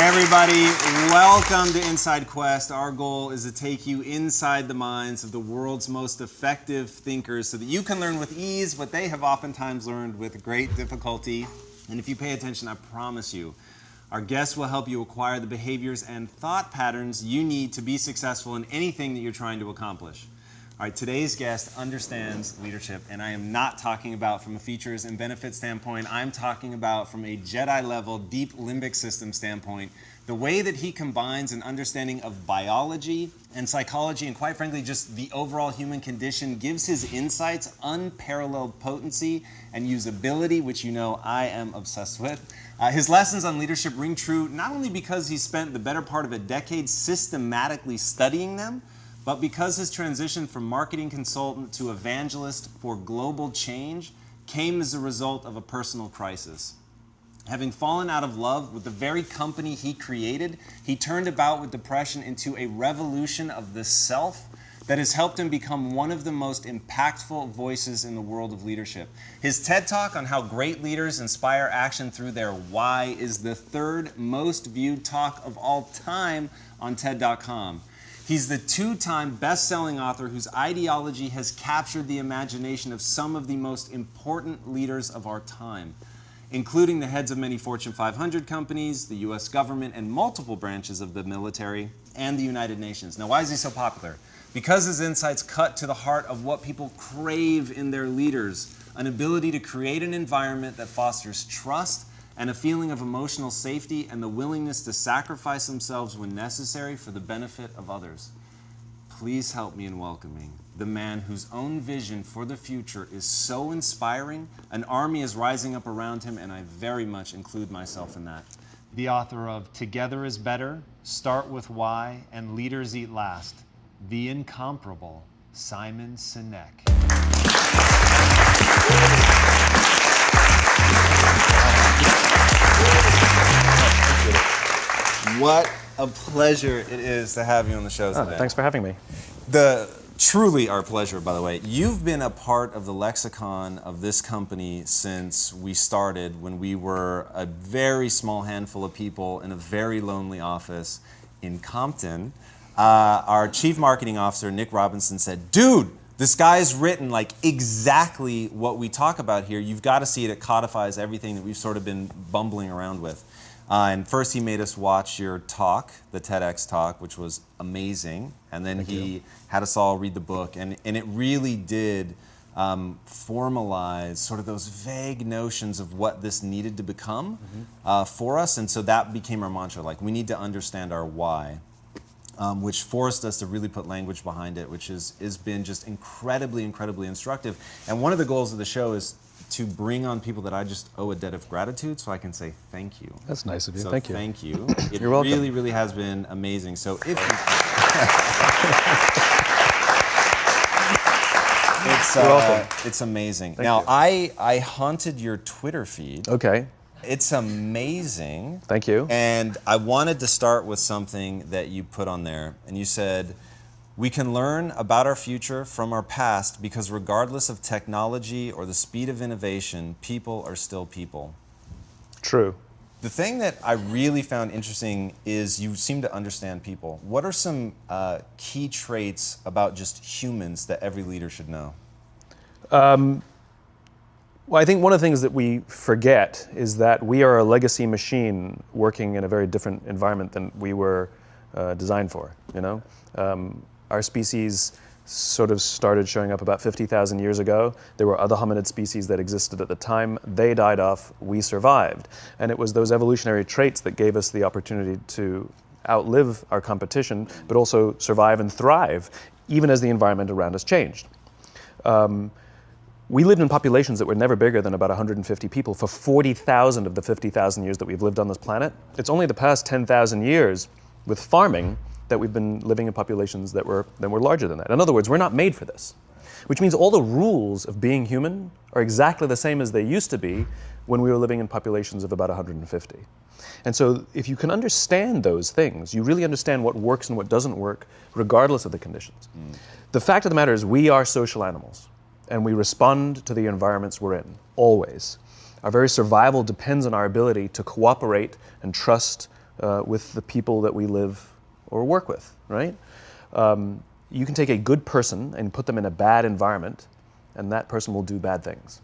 Everybody, welcome to Inside Quest. Our goal is to take you inside the minds of the world's most effective thinkers so that you can learn with ease what they have oftentimes learned with great difficulty. And if you pay attention, I promise you, our guests will help you acquire the behaviors and thought patterns you need to be successful in anything that you're trying to accomplish. All right, today's guest understands leadership, and I am not talking about from a features and benefits standpoint. I'm talking about from a Jedi-level, deep limbic system standpoint, the way that he combines an understanding of biology and psychology, and quite frankly, just the overall human condition, gives his insights unparalleled potency and usability, which you know I am obsessed with. His lessons on leadership ring true not only because he spent the better part of a decade systematically studying them, but because his transition from marketing consultant to evangelist for global change came as a result of a personal crisis. Having fallen out of love with the very company he created, he turned about with depression into a revolution of the self that has helped him become one of the most impactful voices in the world of leadership. His TED Talk on how great leaders inspire action through their why is the third most viewed talk of all time on TED.com. He's the two-time best-selling author whose ideology has captured the imagination of some of the most important leaders of our time, including the heads of many Fortune 500 companies, the US government, and multiple branches of the military, and the United Nations. Now, why is he so popular? Because his insights cut to the heart of what people crave in their leaders, an ability to create an environment that fosters trust and a feeling of emotional safety and the willingness to sacrifice themselves when necessary for the benefit of others. Please help me in welcoming the man whose own vision for the future is so inspiring, an army is rising up around him, and I very much include myself in that. The author of Together is Better, Start with Why, and Leaders Eat Last, the incomparable Simon Sinek. What a pleasure it is to have you on the show today. Thanks for having me. Truly our pleasure, by the way. You've been a part of the lexicon of this company since we started, when we were a very small handful of people in a very lonely office in Compton. Our chief marketing officer, Nick Robinson, said, "Dude, this guy's written like exactly what we talk about here. You've got to see it. It codifies everything that we've sort of been bumbling around with." And first he made us watch your talk, the TEDx talk, which was amazing. And then he had us all read the book. And it really did formalize sort of those vague notions of what this needed to become for us. And so that became our mantra, like we need to understand our why, which forced us to really put language behind it, which has been just incredibly, incredibly instructive. And one of the goals of the show is to bring on people that I just owe a debt of gratitude, so I can say thank you. That's nice of you. So thank you. Thank you. It You're welcome. really, really has been amazing. So if you, You're welcome. It's amazing. Thank now, you. I haunted your Twitter feed. Okay. It's amazing. Thank you. And I wanted to start with something that you put on there, and you said, "We can learn about our future from our past because regardless of technology or the speed of innovation, people are still people." True. The thing that I really found interesting is you seem to understand people. What are some key traits about just humans that every leader should know? Well, I think one of the things that we forget is that we are a legacy machine working in a very different environment than we were designed for, you know? Our species sort of started showing up about 50,000 years ago. There were other hominid species that existed at the time. They died off, we survived. And it was those evolutionary traits that gave us the opportunity to outlive our competition, but also survive and thrive, even as the environment around us changed. We lived in populations that were never bigger than about 150 people for 40,000 of the 50,000 years that we've lived on this planet. It's only the past 10,000 years with farming that we've been living in populations that were larger than that. In other words, we're not made for this, which means all the rules of being human are exactly the same as they used to be when we were living in populations of about 150. And so if you can understand those things, you really understand what works and what doesn't work, regardless of the conditions. The fact of the matter is we are social animals, and we respond to the environments we're in, always. Our very survival depends on our ability to cooperate and trust with the people that we live or work with, right? You can take a good person and put them in a bad environment, and that person will do bad things.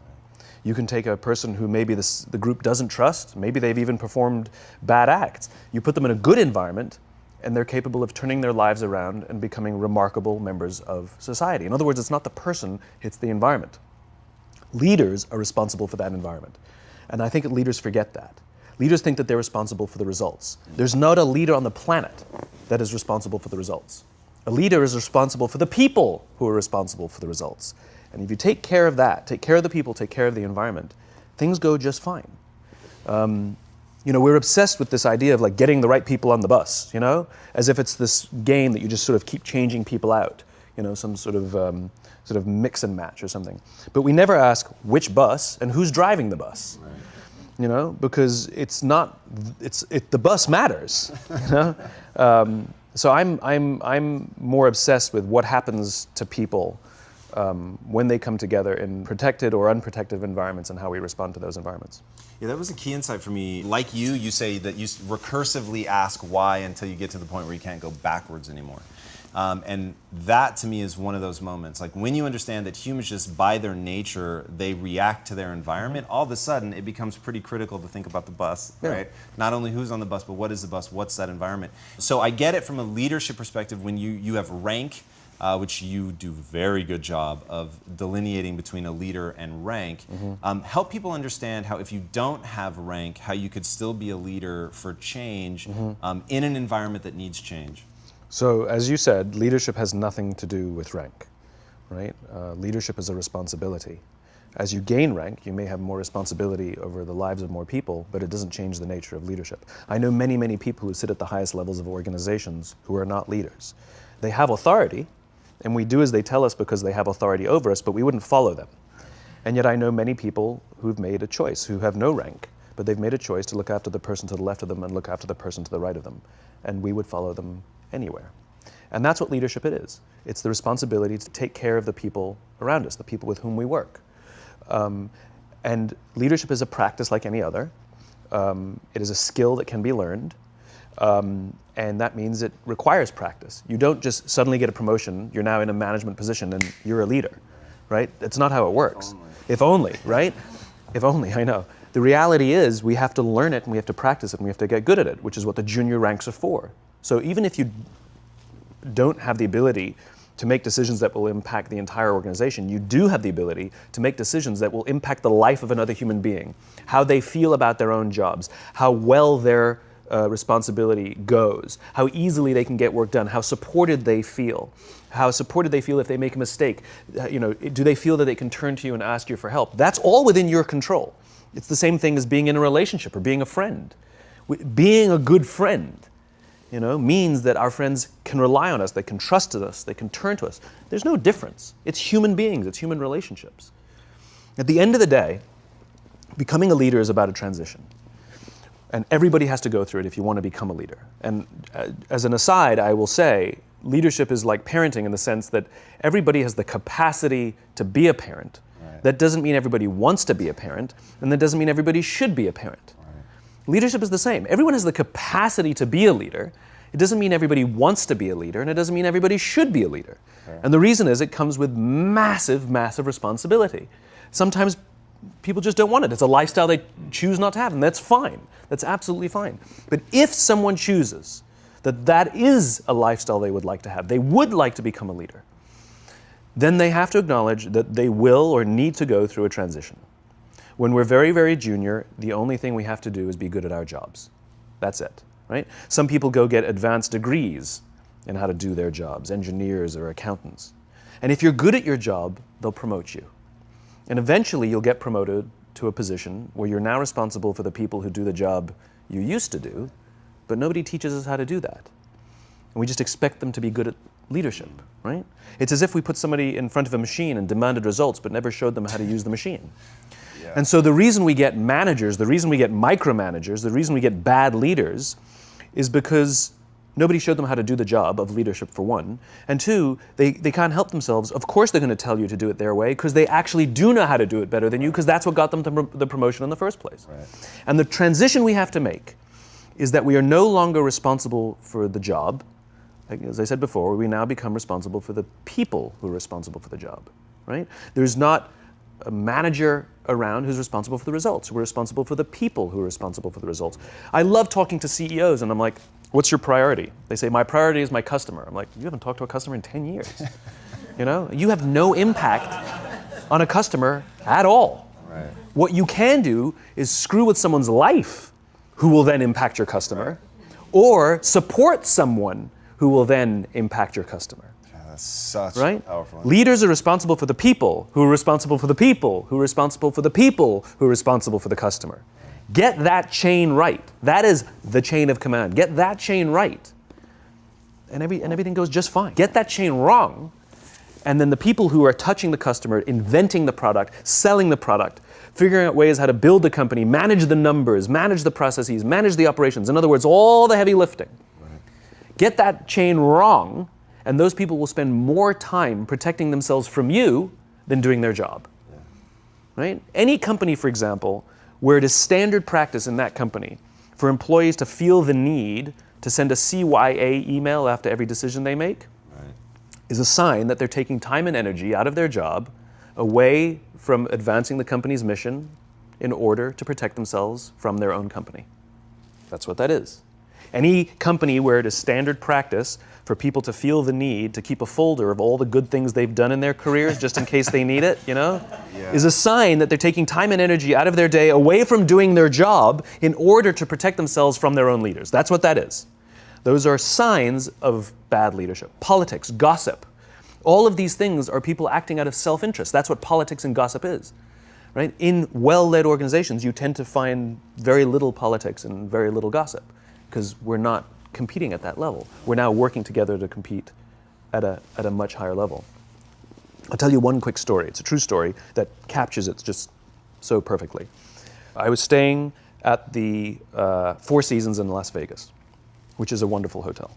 You can take a person who maybe the group doesn't trust, maybe they've even performed bad acts. You put them in a good environment, and they're capable of turning their lives around and becoming remarkable members of society. In other words, it's not the person, it's the environment. Leaders are responsible for that environment. And I think leaders forget that. Leaders think that they're responsible for the results. There's not a leader on the planet that is responsible for the results. A leader is responsible for the people who are responsible for the results. And if you take care of that, take care of the people, take care of the environment, things go just fine. We're obsessed with this idea of like getting the right people on the bus, as if it's this game that you just sort of keep changing people out, some sort of mix and match or something. But we never ask which bus and who's driving the bus, because the bus matters, So I'm more obsessed with what happens to people when they come together in protected or unprotected environments and how we respond to those environments. Yeah, that was a key insight for me. Like you say that you recursively ask why until you get to the point where you can't go backwards anymore. And that to me is one of those moments. Like when you understand that humans just by their nature, they react to their environment, all of a sudden it becomes pretty critical to think about the bus, right? Not only who's on the bus, but what is the bus, what's that environment? So I get it from a leadership perspective when you have rank, which you do a very good job of delineating between a leader and rank. Help people understand how if you don't have rank, how you could still be a leader for change in an environment that needs change. So as you said, leadership has nothing to do with rank, right? Leadership is a responsibility. As you gain rank, you may have more responsibility over the lives of more people, but it doesn't change the nature of leadership. I know many, many people who sit at the highest levels of organizations who are not leaders. They have authority, and we do as they tell us because they have authority over us, but we wouldn't follow them. And yet I know many people who've made a choice, who have no rank, but they've made a choice to look after the person to the left of them and look after the person to the right of them. And we would follow them anywhere. And that's what leadership it is. It's the responsibility to take care of the people around us, the people with whom we work. And leadership is a practice like any other. It is a skill that can be learned. And that means it requires practice. You don't just suddenly get a promotion, you're now in a management position and you're a leader, right? That's not how it works. If only, right? If only, I know. The reality is we have to learn it and we have to practice it and we have to get good at it, which is what the junior ranks are for. So even if you don't have the ability to make decisions that will impact the entire organization, you do have the ability to make decisions that will impact the life of another human being, how they feel about their own jobs, how well their responsibility goes, how easily they can get work done, how supported they feel if they make a mistake. Do they feel that they can turn to you and ask you for help? That's all within your control. It's the same thing as being in a relationship or being a friend. Being a good friend, means that our friends can rely on us, they can trust us, they can turn to us. There's no difference. It's human beings, it's human relationships. At the end of the day, becoming a leader is about a transition. And everybody has to go through it if you want to become a leader. And as an aside, I will say, leadership is like parenting in the sense that everybody has the capacity to be a parent. Right. That doesn't mean everybody wants to be a parent, and that doesn't mean everybody should be a parent. Leadership is the same. Everyone has the capacity to be a leader. It doesn't mean everybody wants to be a leader, and it doesn't mean everybody should be a leader. Sure. And the reason is it comes with massive, massive responsibility. Sometimes people just don't want it. It's a lifestyle they choose not to have, and that's fine. That's absolutely fine. But if someone chooses that is a lifestyle they would like to have, they would like to become a leader, then they have to acknowledge that they will or need to go through a transition. When we're very, very junior, the only thing we have to do is be good at our jobs. That's it, right? Some people go get advanced degrees in how to do their jobs, engineers or accountants. And if you're good at your job, they'll promote you. And eventually you'll get promoted to a position where you're now responsible for the people who do the job you used to do, but nobody teaches us how to do that. And we just expect them to be good at leadership, right? It's as if we put somebody in front of a machine and demanded results, but never showed them how to use the machine. Yeah. And so the reason we get managers, the reason we get micromanagers, the reason we get bad leaders is because nobody showed them how to do the job of leadership, for one. And two, they can't help themselves. Of course they're going to tell you to do it their way because they actually do know how to do it better than you because that's what got them the promotion in the first place. Right. And the transition we have to make is that we are no longer responsible for the job. Like, as I said before, we now become responsible for the people who are responsible for the job, right? There's not a manager around who's responsible for the results. We're responsible for the people who are responsible for the results. I love talking to CEOs, and I'm like, what's your priority? They say, my priority is my customer. I'm like, you haven't talked to a customer in 10 years. You know, you have no impact on a customer at all. Right. What you can do is screw with someone's life, who will then impact your customer, or support someone who will then impact your customer. That's such Right? powerful. Leaders are responsible for the people, who are responsible for the people, who are responsible for the people, who are responsible for the customer. Get that chain right. That is the chain of command. Get that chain right, and everything goes just fine. Get that chain wrong, and then the people who are touching the customer, inventing the product, selling the product, figuring out ways how to build the company, manage the numbers, manage the processes, manage the operations. In other words, all the heavy lifting. Right. Get that chain wrong, and those people will spend more time protecting themselves from you than doing their job. Yeah. Right? Any company, for example, where it is standard practice in that company for employees to feel the need to send a CYA email after every decision they make, right, is a sign that they're taking time and energy out of their job, away from advancing the company's mission in order to protect themselves from their own company. That's what that is. Any company where it is standard practice for people to feel the need to keep a folder of all the good things they've done in their careers just in case they need it, you know, is a sign that they're taking time and energy out of their day away from doing their job in order to protect themselves from their own leaders. That's what that is. Those are signs of bad leadership. Politics, gossip. All of these things are people acting out of self-interest. That's what politics and gossip is. Right? In well-led organizations, you tend to find very little politics and very little gossip, because we're not competing at that level. We're now working together to compete at a much higher level. I'll tell you one quick story. It's a true story that captures it just so perfectly. I was staying at the Four Seasons in Las Vegas, which is a wonderful hotel.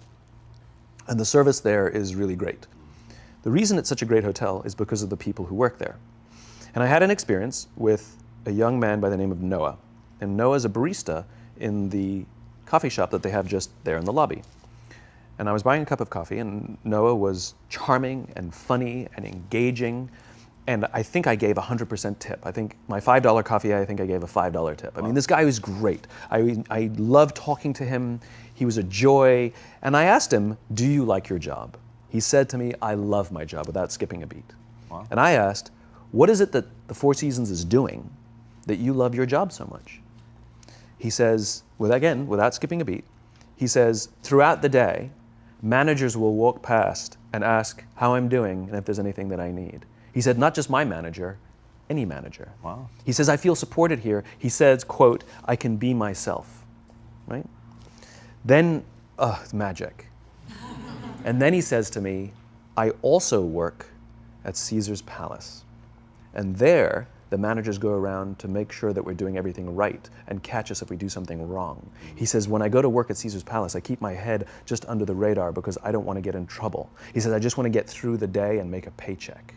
And the service there is really great. The reason it's such a great hotel is because of the people who work there. And I had an experience with a young man by the name of Noah. And Noah's a barista in the coffee shop that they have just there in the lobby. And I was buying a cup of coffee, and Noah was charming and funny and engaging. And I think I gave 100% tip. I think my $5 coffee, I think I gave a $5 tip. I mean, this guy was great. I loved talking to him. He was a joy. And I asked him, do you like your job? He said to me, I love my job, without skipping a beat. Wow. And I asked, what is it that the Four Seasons is doing that you love your job so much? He says, without skipping a beat, he says, throughout the day, managers will walk past and ask how I'm doing and if there's anything that I need. He said, not just my manager, any manager. Wow. He says, I feel supported here. He says, quote, I can be myself, right? Then, it's magic. And then he says to me, I also work at Caesar's Palace. And there, the managers go around to make sure that we're doing everything right and catch us if we do something wrong. He says, when I go to work at Caesar's Palace, I keep my head just under the radar because I don't want to get in trouble. He says, I just want to get through the day and make a paycheck.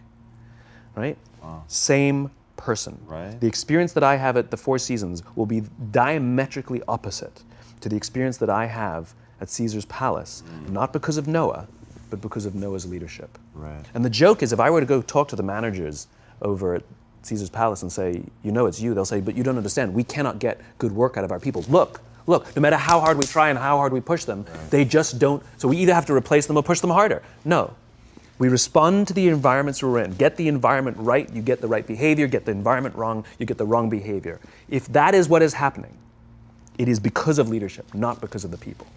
Right? Wow. Same person. Right. The experience that I have at the Four Seasons will be diametrically opposite to the experience that I have at Caesar's Palace, not because of Noah, but because of Noah's leadership. Right. And the joke is, if I were to go talk to the managers over at Caesar's Palace and say, you know it's you, they'll say, but you don't understand, we cannot get good work out of our people. Look, no matter how hard we try and how hard we push them, they just don't, so we either have to replace them or push them harder. No. We respond to the environments we're in. Get the environment right, you get the right behavior. Get the environment wrong, you get the wrong behavior. If that is what is happening, it is because of leadership, not because of the people.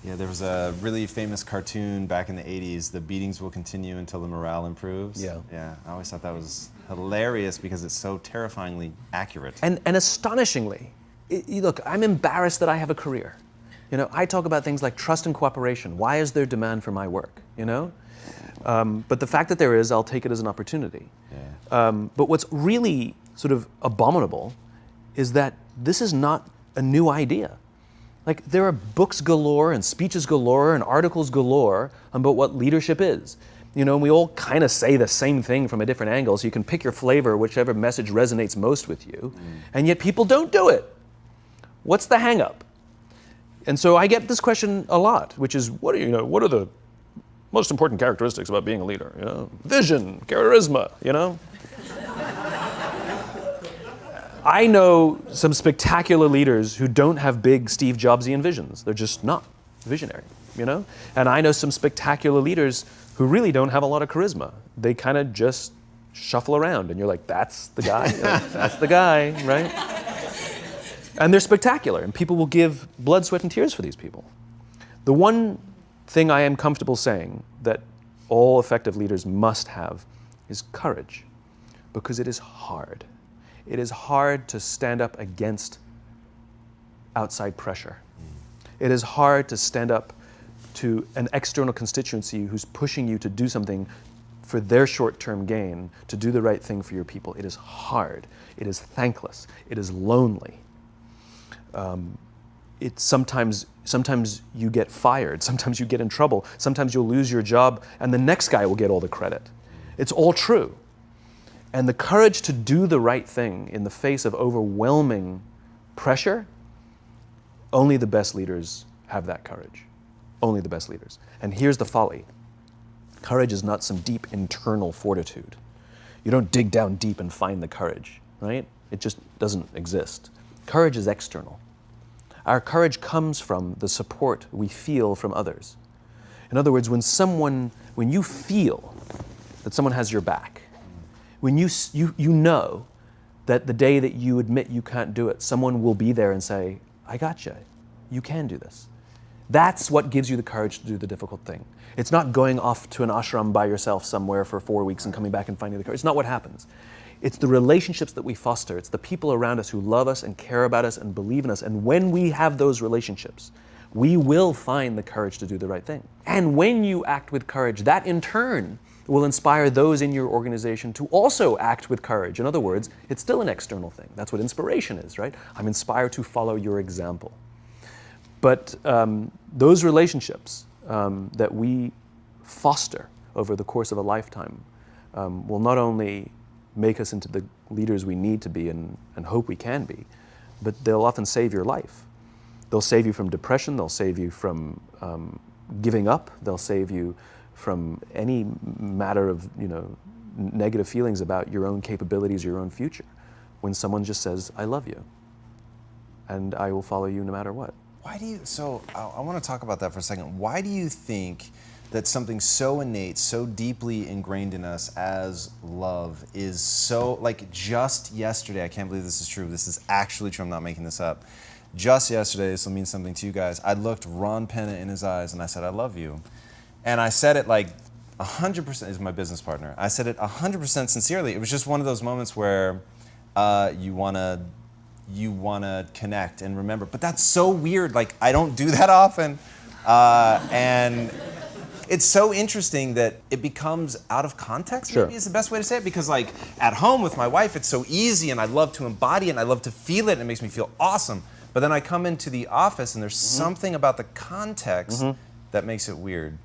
Yeah, there was a really famous cartoon back in the 80s, The Beatings Will Continue Until the Morale Improves. Yeah, I always thought that was hilarious because it's so terrifyingly accurate. And astonishingly, look, I'm embarrassed that I have a career. You know, I talk about things like trust and cooperation. Why is there demand for my work, you know? But the fact that there is, I'll take it as an opportunity. Yeah. But what's really sort of abominable is that this is not a new idea. Like, there are books galore and speeches galore and articles galore about what leadership is. You know, and we all kind of say the same thing from a different angle, so you can pick your flavor, whichever message resonates most with you, and yet people don't do it. What's the hang up? And so I get this question a lot, which is, what are the most important characteristics about being a leader? Vision, charisma, I know some spectacular leaders who don't have big Steve Jobsian visions. They're just not visionary, And I know some spectacular leaders who really don't have a lot of charisma. They kind of just shuffle around, and you're like, that's the guy. That's the guy, right? And they're spectacular, and people will give blood, sweat, and tears for these people. The one thing I am comfortable saying that all effective leaders must have is courage, because it is hard. It is hard to stand up against outside pressure. It is hard to stand up to an external constituency who's pushing you to do something for their short-term gain, to do the right thing for your people. It is hard. It is thankless. It is lonely. Sometimes you get fired. Sometimes you get in trouble. Sometimes you'll lose your job, and the next guy will get all the credit. It's all true. And the courage to do the right thing in the face of overwhelming pressure, only the best leaders have that courage. Only the best leaders. And here's the folly. Courage is not some deep internal fortitude. You don't dig down deep and find the courage, right? It just doesn't exist. Courage is external. Our courage comes from the support we feel from others. In other words, when you feel that someone has your back, when you know that the day that you admit you can't do it, someone will be there and say, I got you. You can do this. That's what gives you the courage to do the difficult thing. It's not going off to an ashram by yourself somewhere for 4 weeks and coming back and finding the courage. It's not what happens. It's the relationships that we foster. It's the people around us who love us and care about us and believe in us. And when we have those relationships, we will find the courage to do the right thing. And when you act with courage, that in turn will inspire those in your organization to also act with courage. In other words, it's still an external thing. That's what inspiration is, right? I'm inspired to follow your example. But those relationships that we foster over the course of a lifetime will not only make us into the leaders we need to be and hope we can be, but they'll often save your life. They'll save you from depression, they'll save you from giving up, they'll save you from any matter of negative feelings about your own capabilities, your own future, when someone just says, I love you, and I will follow you no matter what. So I want to talk about that for a second. Why do you think that something so innate, so deeply ingrained in us as love is so, like just yesterday, I can't believe this is true, this is actually true, I'm not making this up. Just yesterday, this will mean something to you guys, I looked Ron Penna in his eyes and I said, I love you. And I said it like 100%, is my business partner, I said it 100% sincerely. It was just one of those moments where you want to connect and remember. But that's so weird. Like, I don't do that often. And it's so interesting that it becomes out of context, Sure. maybe is the best way to say it. Because like at home with my wife, it's so easy and I love to embody it and I love to feel it and it makes me feel awesome. But then I come into the office and there's something about the context that makes it weird.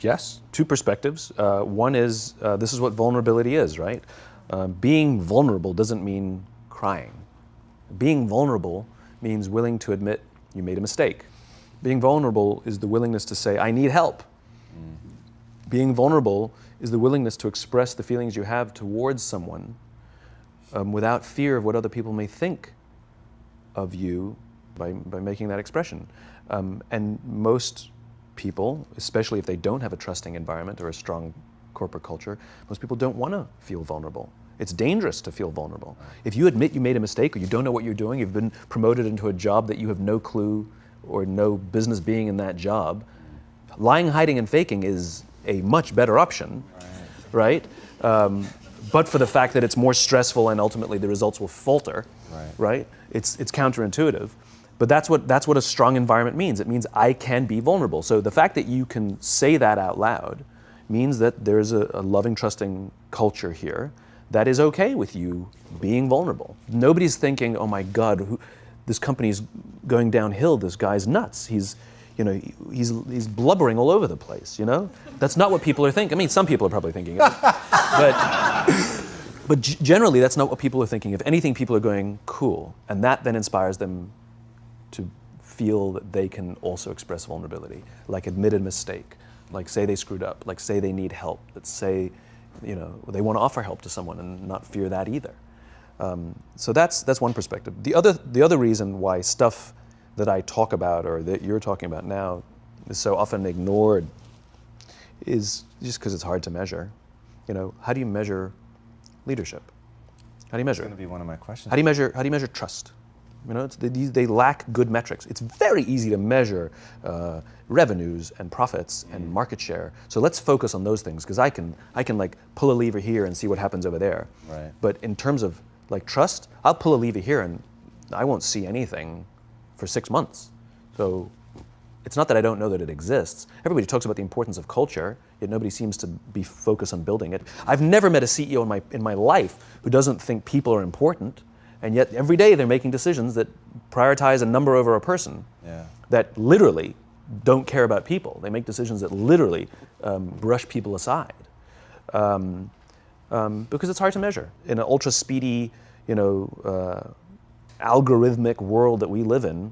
Yes, two perspectives. One is, this is what vulnerability is, right? Being vulnerable doesn't mean crying. Being vulnerable means willing to admit you made a mistake. Being vulnerable is the willingness to say, I need help. Being vulnerable is the willingness to express the feelings you have towards someone without fear of what other people may think of you by making that expression. And most people, especially if they don't have a trusting environment or a strong corporate culture, most people don't want to feel vulnerable. It's dangerous to feel vulnerable. If you admit you made a mistake or you don't know what you're doing, you've been promoted into a job that you have no clue or no business being in that job, lying, hiding, and faking is a much better option, right? But for the fact that it's more stressful and ultimately the results will falter, right? It's counterintuitive. But that's what a strong environment means. It means I can be vulnerable. So the fact that you can say that out loud means that there's a loving, trusting culture here that is okay with you being vulnerable. Nobody's thinking, oh my God, this company's going downhill, this guy's nuts. He's blubbering all over the place, That's not what people are thinking. I mean, some people are probably thinking of it. But generally, that's not what people are thinking. If anything, people are going, cool. And that then inspires them to feel that they can also express vulnerability, like admit a mistake, like say they screwed up, like say they need help, that say, they want to offer help to someone and not fear that either. So that's one perspective. The other reason why stuff that I talk about or that you're talking about now is so often ignored is just because it's hard to measure. How do you measure leadership? How do you measure That's going to be one of my questions. How do you measure trust? They lack good metrics. It's very easy to measure revenues and profits and market share. So let's focus on those things, because I can like pull a lever here and see what happens over there. Right. But in terms of like trust, I'll pull a lever here and I won't see anything for 6 months. So it's not that I don't know that it exists. Everybody talks about the importance of culture, yet nobody seems to be focused on building it. I've never met a CEO in my life who doesn't think people are important, and yet every day they're making decisions that prioritize a number over a person, that literally don't care about people. They make decisions that literally brush people aside. Because it's hard to measure. In an ultra speedy, algorithmic world that we live in,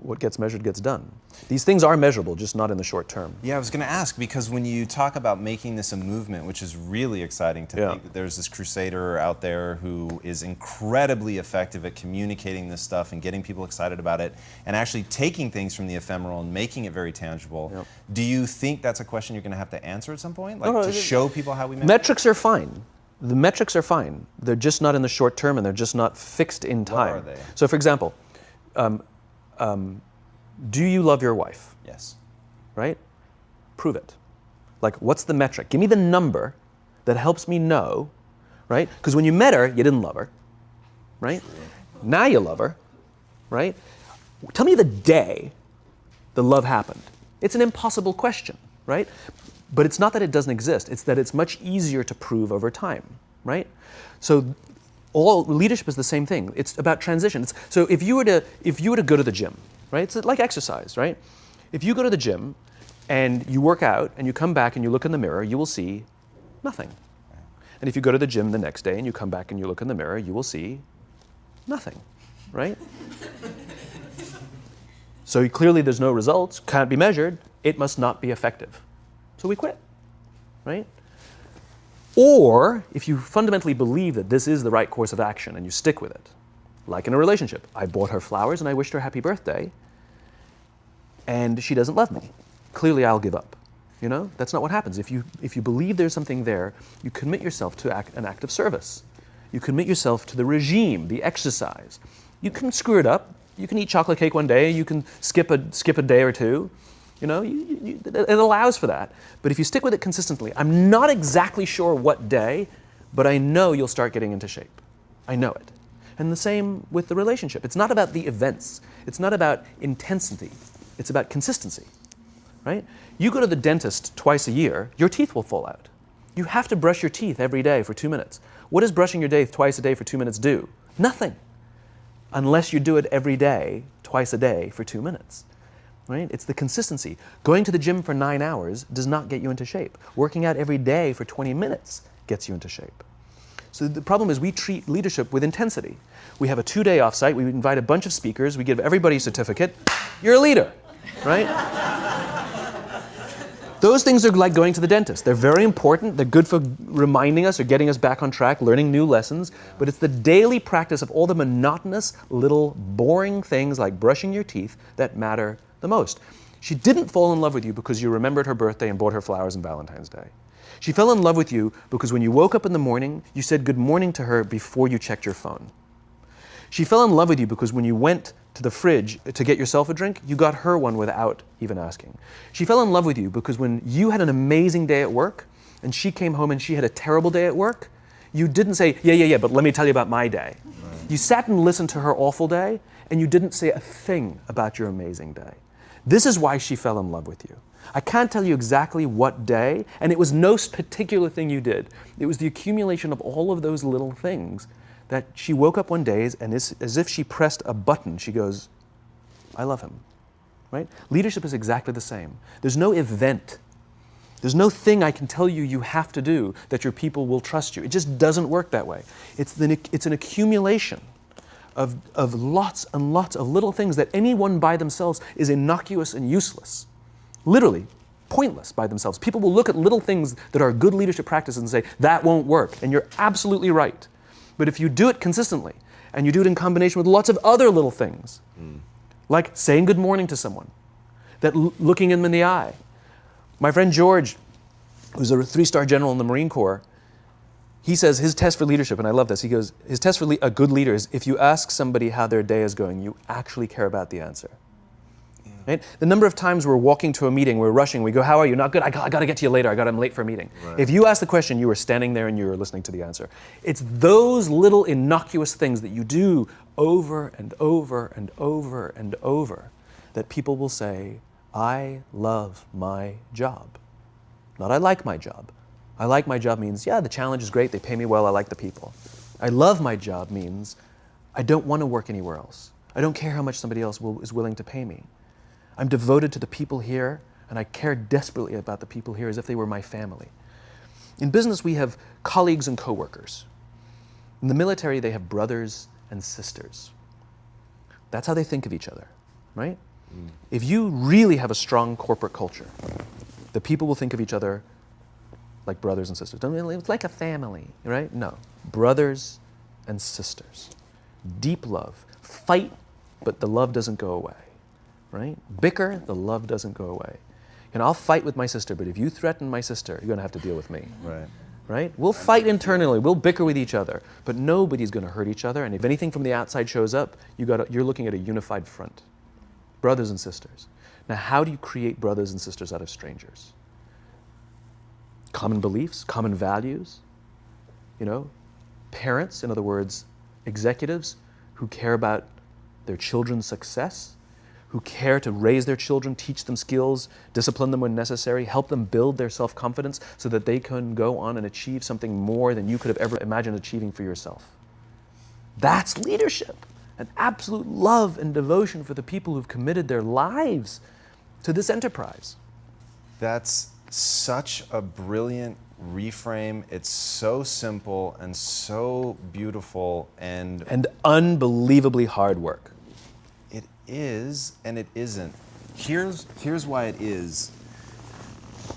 what gets measured gets done. These things are measurable, just not in the short term. Yeah, I was going to ask, because when you talk about making this a movement, which is really exciting to think that there's this crusader out there who is incredibly effective at communicating this stuff and getting people excited about it and actually taking things from the ephemeral and making it very tangible. Yep. Do you think that's a question you're going to have to answer at some point? Like to show people how we measure? Metrics are fine. The metrics are fine. They're just not in the short term, and they're just not fixed in time. What are they? So for example, do you love your wife? Yes. Right? Prove it. Like, what's the metric? Give me the number that helps me know, right? Because when you met her, you didn't love her, right? Now you love her, right? Tell me the day the love happened. It's an impossible question, right? But it's not that it doesn't exist. It's that it's much easier to prove over time, right? So all leadership is the same thing. It's about transition. So if you were to go to the gym, right? It's like exercise, right? If you go to the gym and you work out and you come back and you look in the mirror, you will see nothing. And if you go to the gym the next day and you come back and you look in the mirror, you will see nothing, right? So clearly there's no results, can't be measured, it must not be effective. So we quit, right? Or if you fundamentally believe that this is the right course of action and you stick with it, like in a relationship, I bought her flowers and I wished her happy birthday, and she doesn't love me. Clearly I'll give up. That's not what happens. If you believe there's something there, you commit yourself to an act of service. You commit yourself to the regime, the exercise. You can screw it up. You can eat chocolate cake one day. You can skip a day or two. It allows for that. But if you stick with it consistently, I'm not exactly sure what day, but I know you'll start getting into shape. I know it. And the same with the relationship. It's not about the events. It's not about intensity. It's about consistency, right? You go to the dentist twice a year, your teeth will fall out. You have to brush your teeth every day for 2 minutes. What does brushing your teeth twice a day for 2 minutes do? Nothing. Unless you do it every day, twice a day for 2 minutes. Right? It's the consistency. Going to the gym for 9 hours does not get you into shape. Working out every day for 20 minutes gets you into shape. So the problem is we treat leadership with intensity. We have a 2-day offsite, we invite a bunch of speakers, we give everybody a certificate, you're a leader, right? Those things are like going to the dentist. They're very important, they're good for reminding us or getting us back on track, learning new lessons, but it's the daily practice of all the monotonous, little, boring things like brushing your teeth that matter the most. She didn't fall in love with you because you remembered her birthday and bought her flowers on Valentine's Day. She fell in love with you because when you woke up in the morning, you said good morning to her before you checked your phone. She fell in love with you because when you went to the fridge to get yourself a drink, you got her one without even asking. She fell in love with you because when you had an amazing day at work and she came home and she had a terrible day at work, you didn't say, yeah, but let me tell you about my day. Right. You sat and listened to her awful day and you didn't say a thing about your amazing day. This is why she fell in love with you. I can't tell you exactly what day, and it was no particular thing you did. It was the accumulation of all of those little things that she woke up one day and as if she pressed a button, she goes, I love him, right? Leadership is exactly the same. There's no event. There's no thing I can tell you you have to do that your people will trust you. It just doesn't work that way. It's an accumulation of lots and lots of little things that anyone by themselves is innocuous and useless. Literally, pointless by themselves. People will look at little things that are good leadership practices and say, that won't work. And you're absolutely right. But if you do it consistently, and you do it in combination with lots of other little things, like saying good morning to someone, that looking them in the eye. My friend George, who's a 3-star general in the Marine Corps, he says his test for leadership, and I love this, he goes, his test for a good leader is if you ask somebody how their day is going, you actually care about the answer. Yeah. Right? The number of times we're walking to a meeting, we're rushing, we go, how are you? Not good, I got to get to you later, I'm late for a meeting. Right. If you ask the question, you were standing there and you were listening to the answer. It's those little innocuous things that you do over and over and over and over that people will say, I love my job. Not I like my job. I like my job means, yeah, the challenge is great, they pay me well, I like the people. I love my job means I don't want to work anywhere else. I don't care how much somebody else is willing to pay me. I'm devoted to the people here, and I care desperately about the people here as if they were my family. In business, we have colleagues and coworkers. In the military, they have brothers and sisters. That's how they think of each other, right? If you really have a strong corporate culture, the people will think of each other like brothers and sisters. It's like a family, right? No, brothers and sisters. Deep love. Fight, but the love doesn't go away, right? Bicker, the love doesn't go away. And I'll fight with my sister, but if you threaten my sister, you're gonna have to deal with me. Right. Right? We'll fight internally, we'll bicker with each other, but nobody's gonna hurt each other, and if anything from the outside shows up, you're looking at a unified front. Brothers and sisters. Now, how do you create brothers and sisters out of strangers? Common beliefs, common values, parents, in other words, executives who care about their children's success, who care to raise their children, teach them skills, discipline them when necessary, help them build their self-confidence so that they can go on and achieve something more than you could have ever imagined achieving for yourself. That's leadership, an absolute love and devotion for the people who've committed their lives to this enterprise. That's such a brilliant reframe. It's so simple and so beautiful and unbelievably hard work. It is and it isn't. Here's why it is.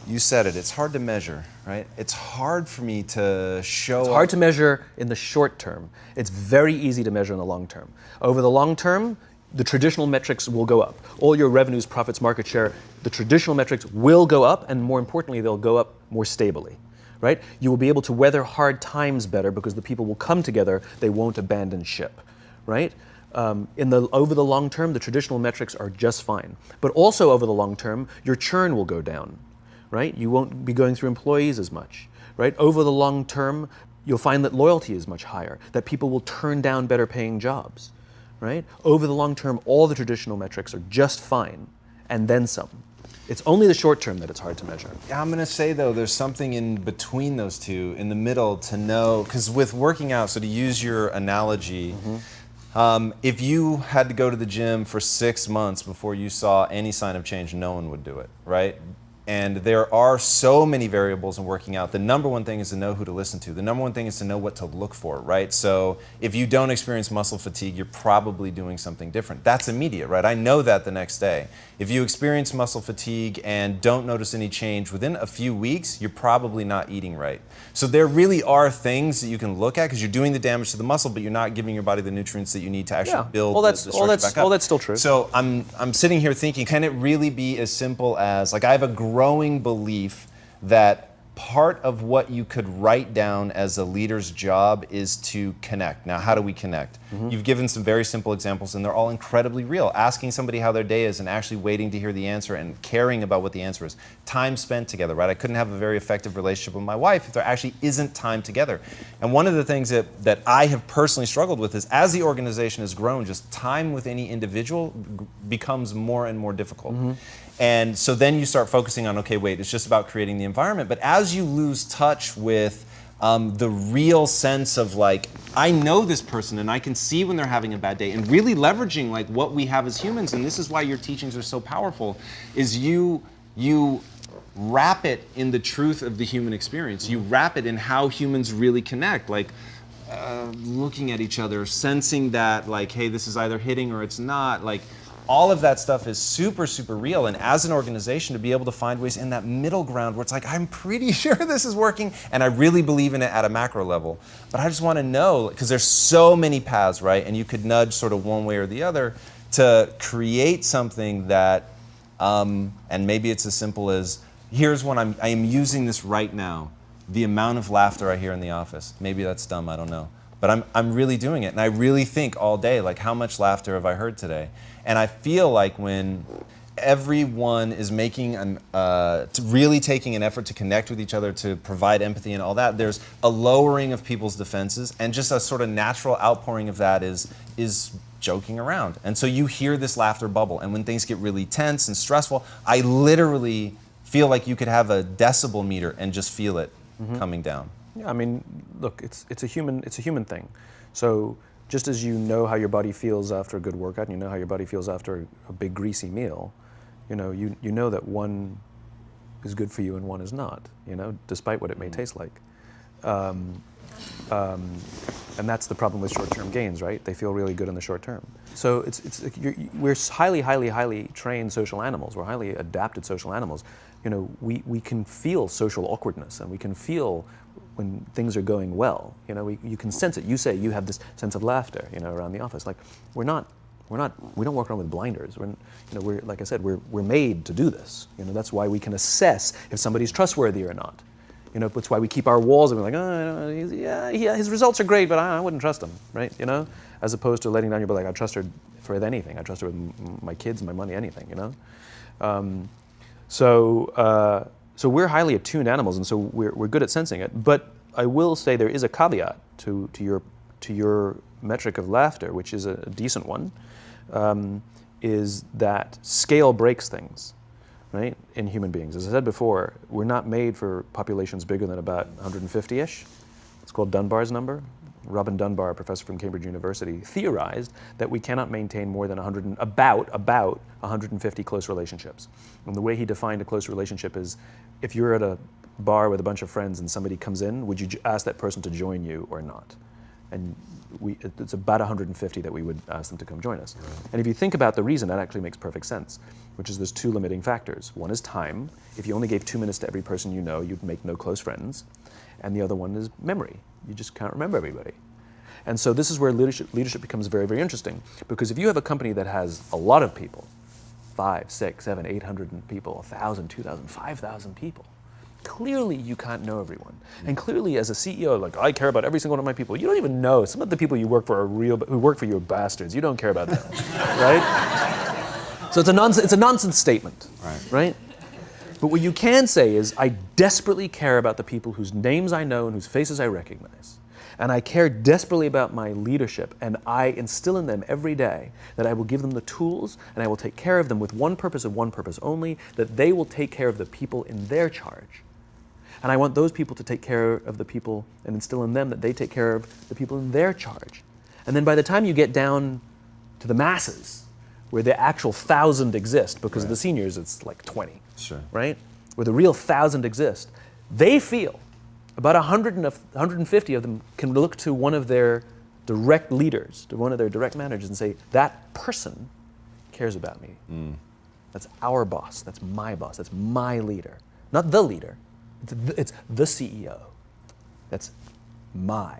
You said it, it's hard to measure, right? It's hard for me to show. It's hard to measure in the short term. It's very easy to measure in the long term. Over the long term, the traditional metrics will go up. All your revenues, profits, market share, the traditional metrics will go up, and more importantly, they'll go up more stably, right? You will be able to weather hard times better because the people will come together, they won't abandon ship, right? Over the long term, the traditional metrics are just fine. But also over the long term, your churn will go down, right? You won't be going through employees as much, right? Over the long term, you'll find that loyalty is much higher, that people will turn down better paying jobs. Right? Over the long term, all the traditional metrics are just fine, and then some. It's only the short term that it's hard to measure. I'm going to say, though, there's something in between those two, in the middle, to know, because with working out, so to use your analogy, if you had to go to the gym for 6 months before you saw any sign of change, no one would do it, right? And there are so many variables in working out. The number one thing is to know who to listen to. The number one thing is to know what to look for, right? So if you don't experience muscle fatigue, you're probably doing something different. That's immediate, right? I know that the next day. If you experience muscle fatigue and don't notice any change within a few weeks, you're probably not eating right. So there really are things that you can look at because you're doing the damage to the muscle, but you're not giving your body the nutrients that you need to actually build the structure back up. All that's still true. So I'm sitting here thinking, can it really be as simple as, like, I have a growing belief that part of what you could write down as a leader's job is to connect. Now, how do we connect? You've given some very simple examples, and they're all incredibly real. Asking somebody how their day is and actually waiting to hear the answer and caring about what the answer is. Time spent together, right? I couldn't have a very effective relationship with my wife if there actually isn't time together. And one of the things that I have personally struggled with is, as the organization has grown, just time with any individual becomes more and more difficult. And so then you start focusing on, okay, wait, it's just about creating the environment. But as you lose touch with the real sense of, like, I know this person and I can see when they're having a bad day, and really leveraging, like, what we have as humans, and this is why your teachings are so powerful, is you wrap it in the truth of the human experience. You wrap it in how humans really connect. Like, looking at each other, sensing that like, hey, this is either hitting or it's not. Like, all of that stuff is super, super real. And as an organization, to be able to find ways in that middle ground where it's like, I'm pretty sure this is working, and I really believe in it at a macro level. But I just want to know, because there's so many paths, right? And you could nudge sort of one way or the other to create something that, and maybe it's as simple as, here's when I am using this right now. The amount of laughter I hear in the office. Maybe that's dumb, I don't know. But I'm really doing it, and I really think all day, like, how much laughter have I heard today? And I feel like when everyone is making really taking an effort to connect with each other, to provide empathy and all that, there's a lowering of people's defenses, and just a sort of natural outpouring of that is joking around. And so you hear this laughter bubble, and when things get really tense and stressful, I literally feel like you could have a decibel meter and just feel it coming down. Yeah, I mean, look, it's a human thing. So just as you know how your body feels after a good workout, and you know how your body feels after a big greasy meal, you know that one is good for you and one is not, despite what it may taste like. And that's the problem with short-term gains, right? They feel really good in the short term. So we're highly trained social animals. We're highly adapted social animals. We can feel social awkwardness, and we can feel when things are going well. You can sense it. You say you have this sense of laughter, around the office. Like we don't walk around with blinders. We're like I said, we're made to do this. That's why we can assess if somebody's trustworthy or not. That's why we keep our walls and we're like, yeah, his results are great, but I wouldn't trust him, right? As opposed to letting down your be like, I trust her with anything. I trust her with my kids, my money, anything, So we're highly attuned animals, and so we're good at sensing it. But I will say there is a caveat to your metric of laughter, which is a decent one, is that scale breaks things. Right, in human beings. As I said before, we're not made for populations bigger than about 150-ish. It's called Dunbar's number. Robin Dunbar, a professor from Cambridge University, theorized that we cannot maintain more than about 150 close relationships. And the way he defined a close relationship is, if you're at a bar with a bunch of friends and somebody comes in, would you ask that person to join you or not? And it's about 150 that we would ask them to come join us. Right. And if you think about the reason, that actually makes perfect sense, which is there's two limiting factors. One is time. If you only gave 2 minutes to every person you know, you'd make no close friends. And the other one is memory. You just can't remember everybody. And so this is where leadership becomes very, very interesting, because if you have a company that has a lot of people, 5, 6, 7, 800 people, 1,000, 2,000, 5,000 people, clearly you can't know everyone. And clearly as a CEO, like, I care about every single one of my people. You don't even know. Some of the people you work for who work for you are bastards. You don't care about them, right? So it's a nonsense statement, right? But what you can say is, I desperately care about the people whose names I know and whose faces I recognize. And I care desperately about my leadership, and I instill in them every day that I will give them the tools, and I will take care of them with one purpose and one purpose only, that they will take care of the people in their charge. And I want those people to take care of the people and instill in them that they take care of the people in their charge. And then by the time you get down to the masses, where the actual 1,000 exist, because of the seniors it's like 20, right? Where the real 1,000 exist, they feel about 150 of them can look to one of their direct leaders, to one of their direct managers, and say, that person cares about me. That's our boss, that's my leader. Not the leader, it's the CEO. That's my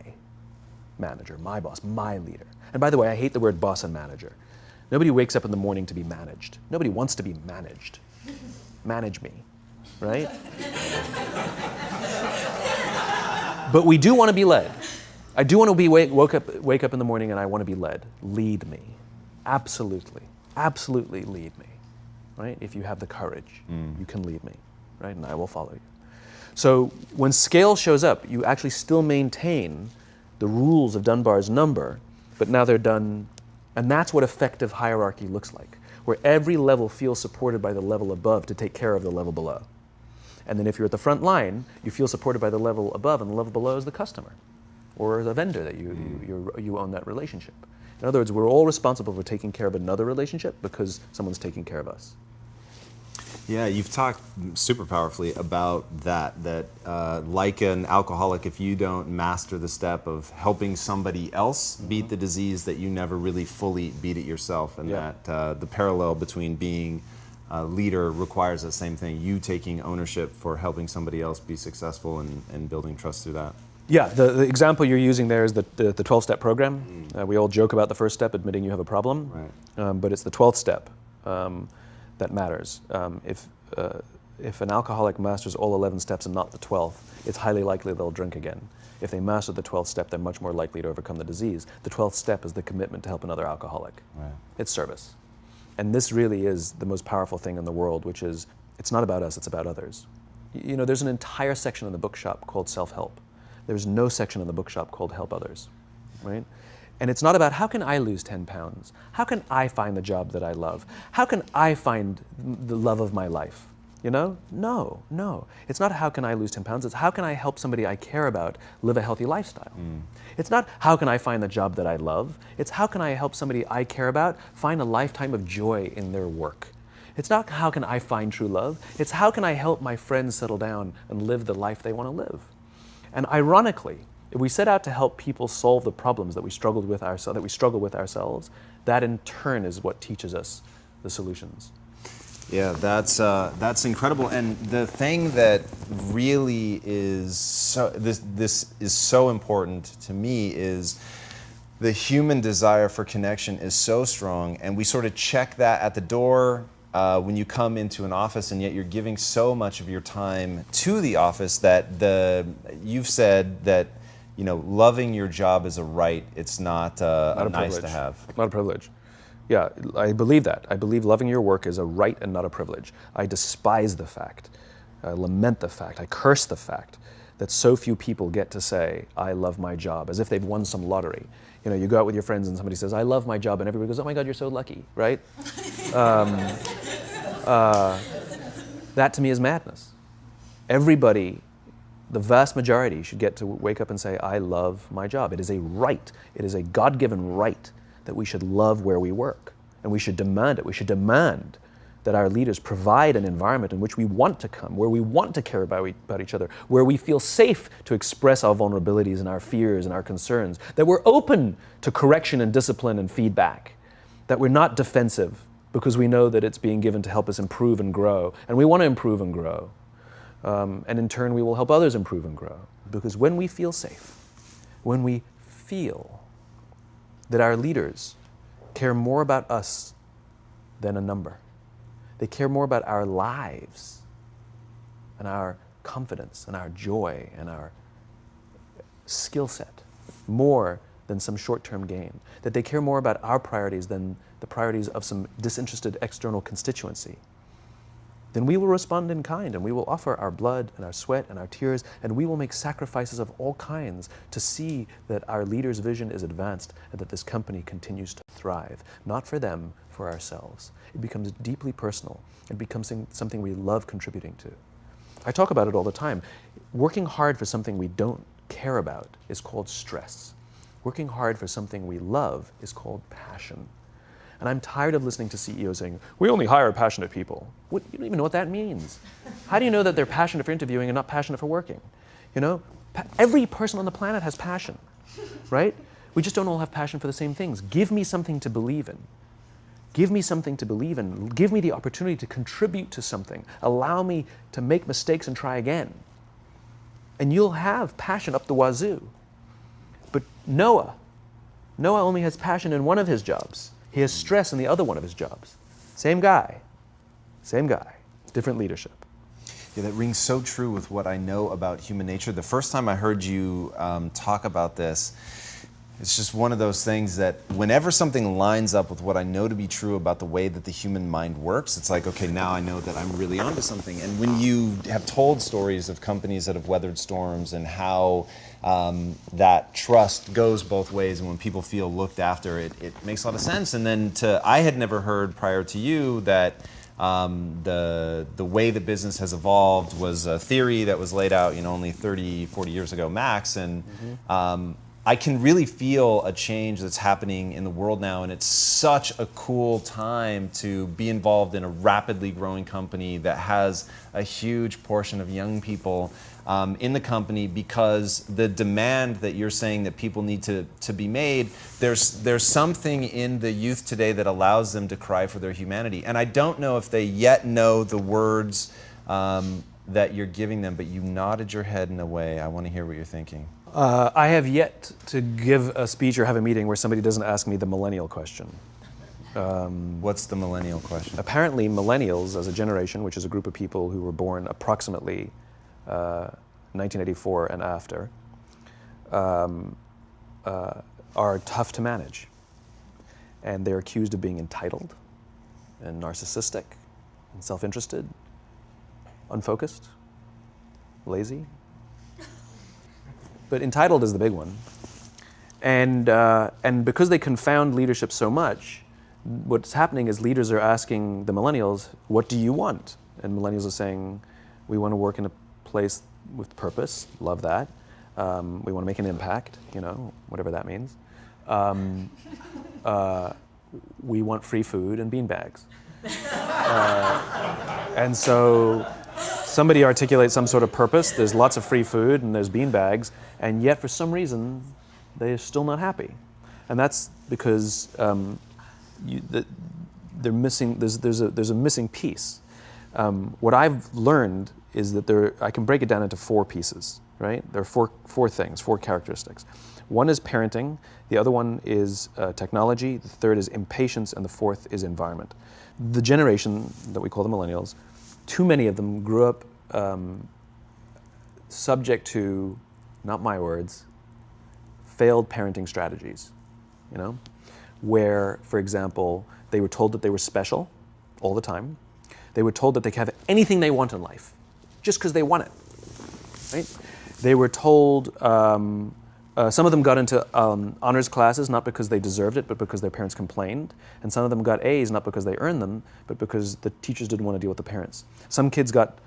manager, my boss, my leader. And by the way, I hate the word boss and manager. Nobody wakes up in the morning to be managed. Nobody wants to be managed. Manage me, right? But we do want to be led. I do want to wake up in the morning and I want to be led. Lead me. Absolutely. Absolutely lead me. Right? If you have the courage, you can lead me. Right? And I will follow you. So when scale shows up, you actually still maintain the rules of Dunbar's number, but now they're done, and that's what effective hierarchy looks like, where every level feels supported by the level above to take care of the level below. And then if you're at the front line, you feel supported by the level above, and the level below is the customer or the vendor that you own that relationship. In other words, we're all responsible for taking care of another relationship because someone's taking care of us. Yeah, you've talked super powerfully about that like an alcoholic, if you don't master the step of helping somebody else beat the disease, that you never really fully beat it yourself, and that the parallel between being a leader requires the same thing, you taking ownership for helping somebody else be successful and building trust through that. Yeah, the example you're using there is the 12-step program. We all joke about the first step, admitting you have a problem, but it's the 12th step that matters. If an alcoholic masters all 11 steps and not the 12th, it's highly likely they'll drink again. If they master the 12th step, they're much more likely to overcome the disease. The 12th step is the commitment to help another alcoholic. It's service. And this really is the most powerful thing in the world, which is, it's not about us, it's about others. You know, there's an entire section in the bookshop called self-help. There's no section in the bookshop called help others, right? And it's not about how can I lose 10 pounds? How can I find the job that I love? How can I find the love of my life? You know? No. It's not how can I lose 10 pounds, it's how can I help somebody I care about live a healthy lifestyle. It's not how can I find the job that I love, it's how can I help somebody I care about find a lifetime of joy in their work. It's not how can I find true love, it's how can I help my friends settle down and live the life they want to live. And ironically, if we set out to help people solve the problems that we struggle with ourselves, that in turn is what teaches us the solutions. Yeah, that's incredible. And the thing that really is this is so important to me is the human desire for connection is so strong, and we sort of check that at the door when you come into an office, and yet you're giving so much of your time to the office that you've said that, you know, loving your job is a right. It's not a nice to have. Not a privilege. Yeah, I believe that. I believe loving your work is a right and not a privilege. I despise the fact, I lament the fact, I curse the fact that so few people get to say, I love my job, as if they've won some lottery. You know, you go out with your friends and somebody says, I love my job, and everybody goes, oh my God, you're so lucky, right? That to me is madness. Everybody, the vast majority, should get to wake up and say, I love my job. It is a right. It is a God-given right that we should love where we work, and we should demand it. We should demand that our leaders provide an environment in which we want to come, where we want to care about each other, where we feel safe to express our vulnerabilities and our fears and our concerns, that we're open to correction and discipline and feedback, that we're not defensive because we know that it's being given to help us improve and grow, and we want to improve and grow. And in turn, we will help others improve and grow. Because when we feel safe, when we feel that our leaders care more about us than a number, they care more about our lives and our confidence and our joy and our skill set more than some short-term gain, that they care more about our priorities than the priorities of some disinterested external constituency, then we will respond in kind, and we will offer our blood and our sweat and our tears, and we will make sacrifices of all kinds to see that our leader's vision is advanced and that this company continues to thrive, not for them, for ourselves. It becomes deeply personal. It becomes something we love contributing to. I talk about it all the time. Working hard for something we don't care about is called stress. Working hard for something we love is called passion. And I'm tired of listening to CEOs saying, we only hire passionate people. You don't even know what that means. How do you know that they're passionate for interviewing and not passionate for working? You know, every person on the planet has passion, right? We just don't all have passion for the same things. Give me something to believe in. Give me something to believe in. Give me the opportunity to contribute to something. Allow me to make mistakes and try again. And you'll have passion up the wazoo. But Noah only has passion in one of his jobs. He has stress in the other one of his jobs. Same guy, different leadership. Yeah, that rings so true with what I know about human nature. The first time I heard you talk about this, it's just one of those things that whenever something lines up with what I know to be true about the way that the human mind works, it's like, okay, now I know that I'm really onto something. And when you have told stories of companies that have weathered storms and how that trust goes both ways, and when people feel looked after, it makes a lot of sense. And then I had never heard prior to you that the way the business has evolved was a theory that was laid out, only 30, 40 years ago max, and I can really feel a change that's happening in the world now, and it's such a cool time to be involved in a rapidly growing company that has a huge portion of young people in the company, because the demand that you're saying that people need to be made, there's something in the youth today that allows them to cry for their humanity. And I don't know if they yet know the words that you're giving them, but you nodded your head in a way. I want to hear what you're thinking. I have yet to give a speech or have a meeting where somebody doesn't ask me the millennial question. What's the millennial question? Apparently, millennials as a generation, which is a group of people who were born approximately 1984 and after, are tough to manage. And they're accused of being entitled and narcissistic and self-interested, unfocused, lazy. But entitled is the big one. And because they confound leadership so much, what's happening is leaders are asking the millennials, what do you want? And millennials are saying, we want to work in a place with purpose, love that. We want to make an impact, whatever that means. We want free food and beanbags. And so somebody articulates some sort of purpose, there's lots of free food and there's beanbags, and yet for some reason, they're still not happy. And that's because they're missing, there's a missing piece. What I've learned is that I can break it down into 4 pieces, right? There are four things, 4 characteristics. One is parenting, the other one is technology, the third is impatience, and the fourth is environment. The generation that we call the millennials, too many of them grew up subject to, not my words, failed parenting strategies, where, for example, they were told that they were special all the time. They were told that they could have anything they want in life, just because they want it, right? They were told, some of them got into honors classes, not because they deserved it, but because their parents complained. And some of them got A's, not because they earned them, but because the teachers didn't want to deal with the parents. Some kids got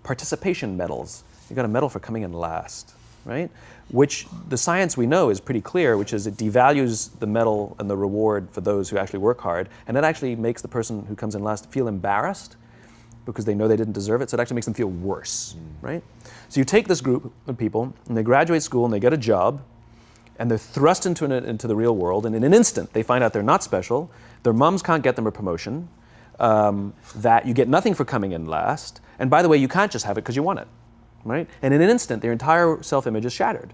participation medals. You got a medal for coming in last, right? Which the science we know is pretty clear, which is it devalues the medal and the reward for those who actually work hard. And it actually makes the person who comes in last feel embarrassed because they know they didn't deserve it. So it actually makes them feel worse, right? So you take this group of people and they graduate school and they get a job, and they're thrust into the real world, and in an instant, they find out they're not special, their moms can't get them a promotion, that you get nothing for coming in last, and by the way, you can't just have it because you want it, right? And in an instant, their entire self-image is shattered.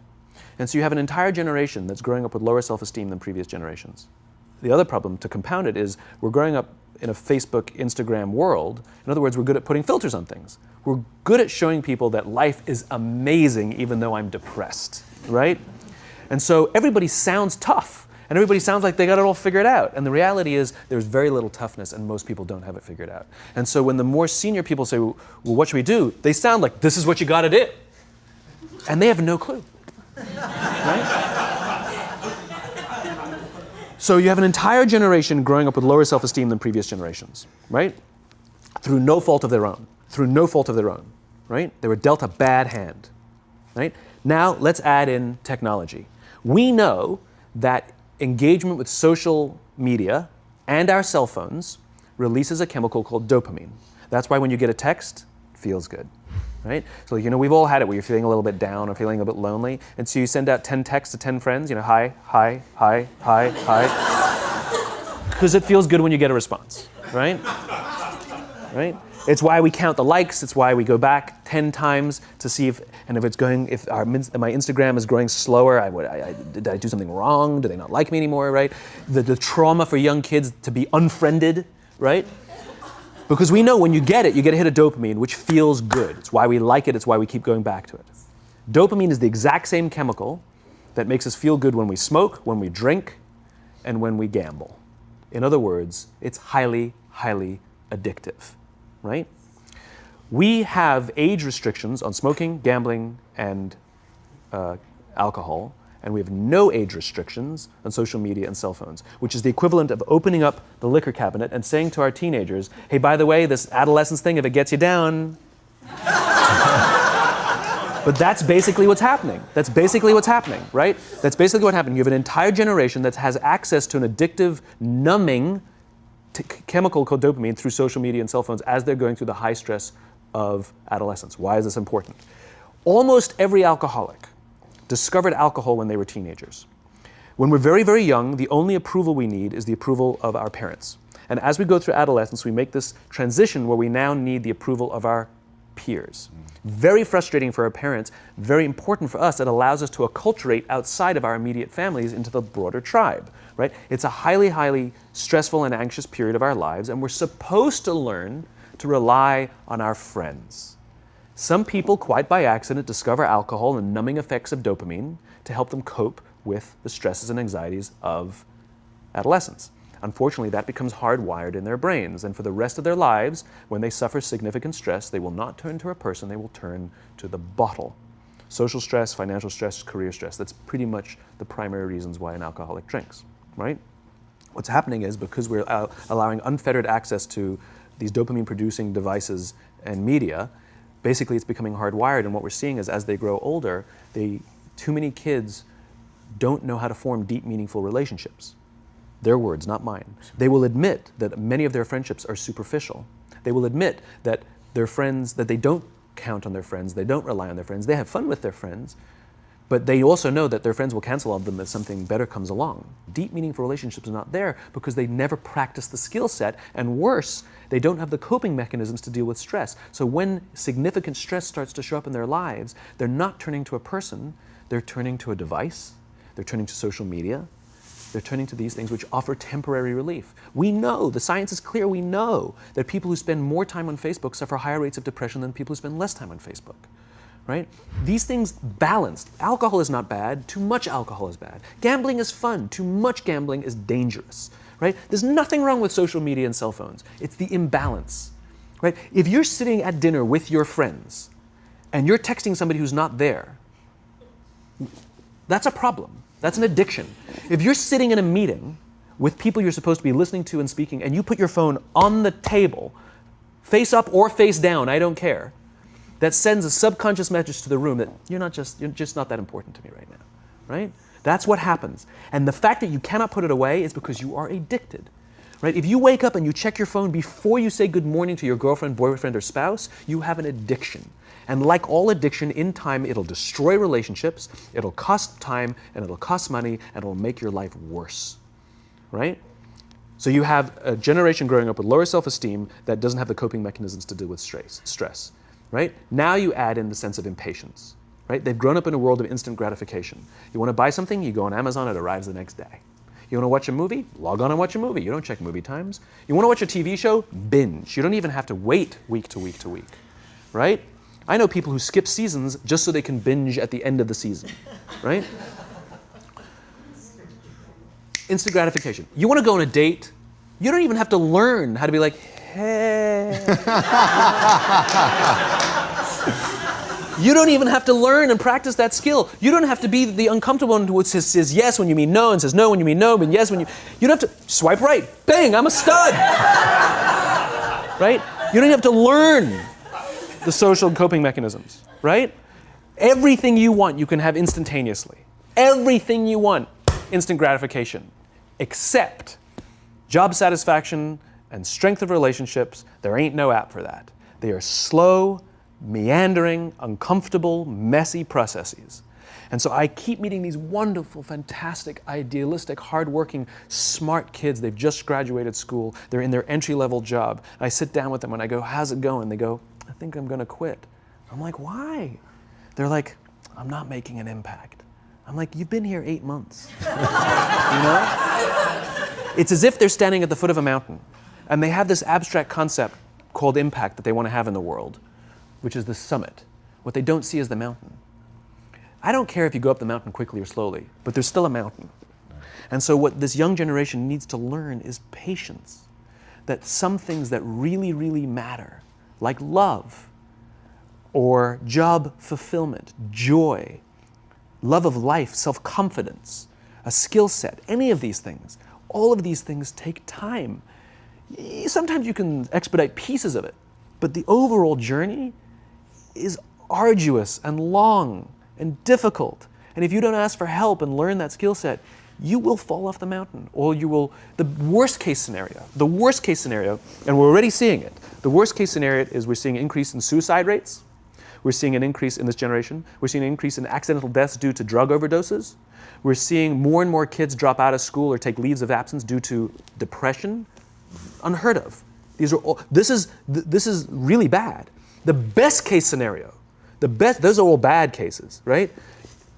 And so you have an entire generation that's growing up with lower self-esteem than previous generations. The other problem, to compound it, is we're growing up in a Facebook, Instagram world. In other words, we're good at putting filters on things. We're good at showing people that life is amazing even though I'm depressed, right? And so everybody sounds tough, and everybody sounds like they got it all figured out. And the reality is there's very little toughness, and most people don't have it figured out. And so when the more senior people say, well, what should we do? They sound like, this is what you got to do. And they have no clue, right? So you have an entire generation growing up with lower self-esteem than previous generations, right? Through no fault of their own, right? They were dealt a bad hand, right? Now let's add in technology. We know that engagement with social media and our cell phones releases a chemical called dopamine. That's why when you get a text, it feels good, right? So we've all had it where you're feeling a little bit down or feeling a bit lonely, and so you send out 10 texts to 10 friends, hi, hi, hi, hi, hi, because it feels good when you get a response, right? Right? It's why we count the likes. It's why we go back 10 times to see if my Instagram is growing slower, did I do something wrong? Do they not like me anymore, right? The trauma for young kids to be unfriended, right? Because we know when you get a hit of dopamine, which feels good. It's why we like it. It's why we keep going back to it. Dopamine is the exact same chemical that makes us feel good when we smoke, when we drink, and when we gamble. In other words, it's highly, highly addictive. Right? We have age restrictions on smoking, gambling, and alcohol, and we have no age restrictions on social media and cell phones, which is the equivalent of opening up the liquor cabinet and saying to our teenagers, hey, by the way, this adolescence thing, if it gets you down, But that's basically what's happening. That's basically what's happening, right? That's basically what happened. You have an entire generation that has access to an addictive, numbing chemical called dopamine through social media and cell phones as they're going through the high stress of adolescence. Why is this important? Almost every alcoholic discovered alcohol when they were teenagers. When we're very, very young, the only approval we need is the approval of our parents. And as we go through adolescence, we make this transition where we now need the approval of our peers. Very frustrating for our parents, very important for us. It allows us to acculturate outside of our immediate families into the broader tribe, right? It's a highly, highly stressful and anxious period of our lives, and we're supposed to learn to rely on our friends. Some people, quite by accident, discover alcohol and numbing effects of dopamine to help them cope with the stresses and anxieties of adolescence. Unfortunately, that becomes hardwired in their brains, and for the rest of their lives, when they suffer significant stress, they will not turn to a person, they will turn to the bottle. Social stress, financial stress, career stress, that's pretty much the primary reasons why an alcoholic drinks, right? What's happening is because we're allowing unfettered access to these dopamine-producing devices and media, basically it's becoming hardwired, and what we're seeing is as they grow older, too many kids don't know how to form deep, meaningful relationships. Their words, not mine. They will admit that many of their friendships are superficial. They will admit that their friends, that they don't count on their friends, they don't rely on their friends, they have fun with their friends, but they also know that their friends will cancel on them if something better comes along. Deep, meaningful relationships are not there because they never practice the skill set, and worse, they don't have the coping mechanisms to deal with stress. So when significant stress starts to show up in their lives, they're not turning to a person, they're turning to a device, they're turning to social media, they're turning to these things which offer temporary relief. We know, the science is clear, we know that people who spend more time on Facebook suffer higher rates of depression than people who spend less time on Facebook, right? These things balanced. Alcohol is not bad, too much alcohol is bad. Gambling is fun, too much gambling is dangerous, right? There's nothing wrong with social media and cell phones. It's the imbalance, right? If you're sitting at dinner with your friends and you're texting somebody who's not there, that's a problem. That's an addiction. If you're sitting in a meeting with people you're supposed to be listening to and speaking, and you put your phone on the table, face up or face down, I don't care, that sends a subconscious message to the room that you're just not that important to me right now, right? That's what happens. And the fact that you cannot put it away is because you are addicted, right? If you wake up and you check your phone before you say good morning to your girlfriend, boyfriend, or spouse, you have an addiction. And like all addiction, in time, it'll destroy relationships, it'll cost time, and it'll cost money, and it'll make your life worse, right? So you have a generation growing up with lower self-esteem that doesn't have the coping mechanisms to deal with stress, right? Now you add in the sense of impatience, right? They've grown up in a world of instant gratification. You want to buy something, you go on Amazon, it arrives the next day. You want to watch a movie? Log on and watch a movie. You don't check movie times. You want to watch a TV show? Binge. You don't even have to wait week to week to week, right? I know people who skip seasons just so they can binge at the end of the season, right? Instant gratification. You want to go on a date? You don't even have to learn how to be like, hey. You don't even have to learn and practice that skill. You don't have to be the uncomfortable one who says yes when you mean no and says no when you mean no, but yes when you don't have to swipe right. Bang, I'm a stud. Right? You don't have to learn the social coping mechanisms, right? Everything you want, you can have instantaneously. Everything you want, instant gratification, except job satisfaction and strength of relationships. There ain't no app for that. They are slow, meandering, uncomfortable, messy processes. And so I keep meeting these wonderful, fantastic, idealistic, hardworking, smart kids. They've just graduated school. They're in their entry-level job. I sit down with them and I go, how's it going? They go, I think I'm going to quit. I'm like, why? They're like, I'm not making an impact. I'm like, you've been here 8 months. You know? It's as if they're standing at the foot of a mountain and they have this abstract concept called impact that they want to have in the world, which is the summit. What they don't see is the mountain. I don't care if you go up the mountain quickly or slowly, but there's still a mountain. And so what this young generation needs to learn is patience. That some things that really, really matter, like love, or job fulfillment, joy, love of life, self-confidence, a skill set, any of these things, all of these things take time. Sometimes you can expedite pieces of it, but the overall journey is arduous and long and difficult. And if you don't ask for help and learn that skill set, you will fall off the mountain, or you will, the worst case scenario, and we're already seeing it, the worst case scenario is we're seeing an increase in suicide rates, we're seeing an increase in this generation, we're seeing an increase in accidental deaths due to drug overdoses, we're seeing more and more kids drop out of school or take leaves of absence due to depression, unheard of. These are all, this is really bad. The best case scenario, those are all bad cases, right?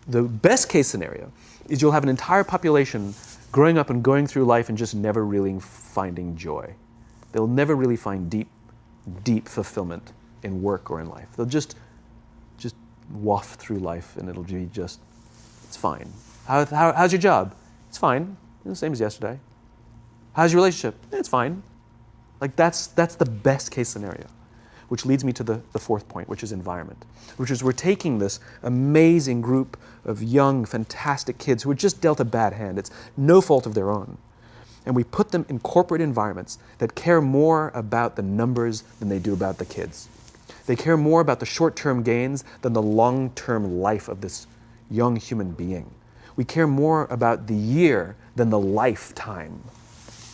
The best case scenario is you'll have an entire population growing up and going through life and just never really finding joy. They'll never really find deep fulfillment in work or in life. They'll just waft through life and it'll be just, it's fine. How's your job? It's fine, the same as yesterday. How's your relationship? It's fine. Like that's the best case scenario, which leads me to the fourth point, which is environment, which is we're taking this amazing group of young, fantastic kids who are just dealt a bad hand. It's no fault of their own. And we put them in corporate environments that care more about the numbers than they do about the kids. They care more about the short-term gains than the long-term life of this young human being. We care more about the year than the lifetime,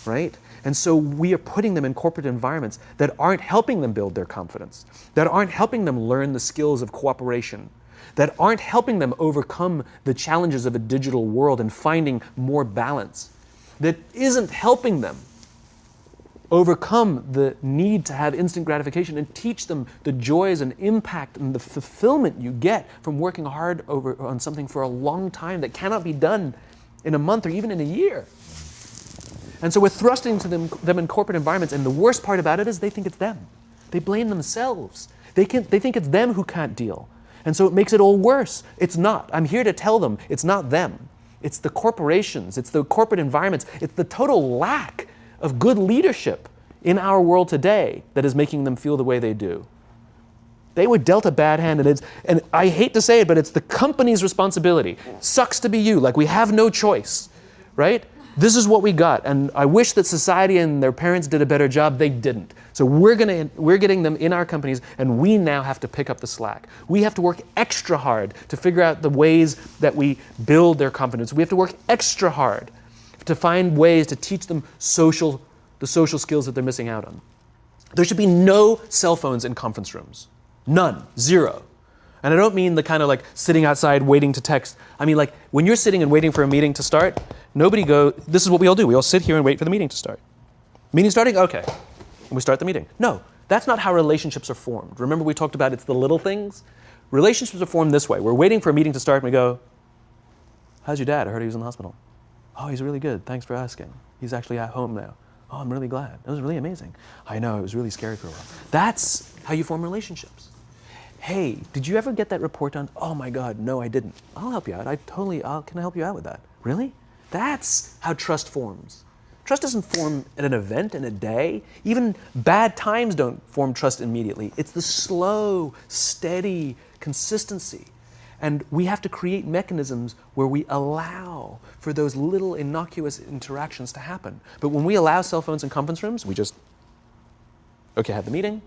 right? And so we are putting them in corporate environments that aren't helping them build their confidence, that aren't helping them learn the skills of cooperation, that aren't helping them overcome the challenges of a digital world and finding more balance, that isn't helping them overcome the need to have instant gratification and teach them the joys and impact and the fulfillment you get from working hard on something for a long time that cannot be done in a month or even in a year. And so we're thrusting to them in corporate environments, and the worst part about it is they think it's them. They blame themselves. They think it's them who can't deal. And so it makes it all worse. It's not. I'm here to tell them it's not them. It's the corporations, it's the corporate environments, it's the total lack of good leadership in our world today that is making them feel the way they do. They were dealt a bad hand, and I hate to say it, but it's the company's responsibility. Sucks to be you, like we have no choice, right? This is what we got, and I wish that society and their parents did a better job. They didn't. So we're getting them in our companies, and we now have to pick up the slack. We have to work extra hard to figure out the ways that we build their confidence. We have to work extra hard to find ways to teach them the social skills that they're missing out on. There should be no cell phones in conference rooms. None. Zero. And I don't mean the kind of like sitting outside waiting to text. I mean like when you're sitting and waiting for a meeting to start, this is what we all do. We all sit here and wait for the meeting to start. Meeting starting? Okay. And we start the meeting. No, that's not how relationships are formed. Remember we talked about it's the little things? Relationships are formed this way. We're waiting for a meeting to start and we go, how's your dad? I heard he was in the hospital. Oh, he's really good. Thanks for asking. He's actually at home now. Oh, I'm really glad. It was really amazing. I know, it was really scary for a while. That's how you form relationships. Hey, did you ever get that report done? Oh my God, no, I didn't. I'll help you out. Can I help you out with that? Really? That's how trust forms. Trust doesn't form at an event in a day. Even bad times don't form trust immediately. It's the slow, steady consistency. And we have to create mechanisms where we allow for those little innocuous interactions to happen. But when we allow cell phones in conference rooms, we just, okay, have the meeting.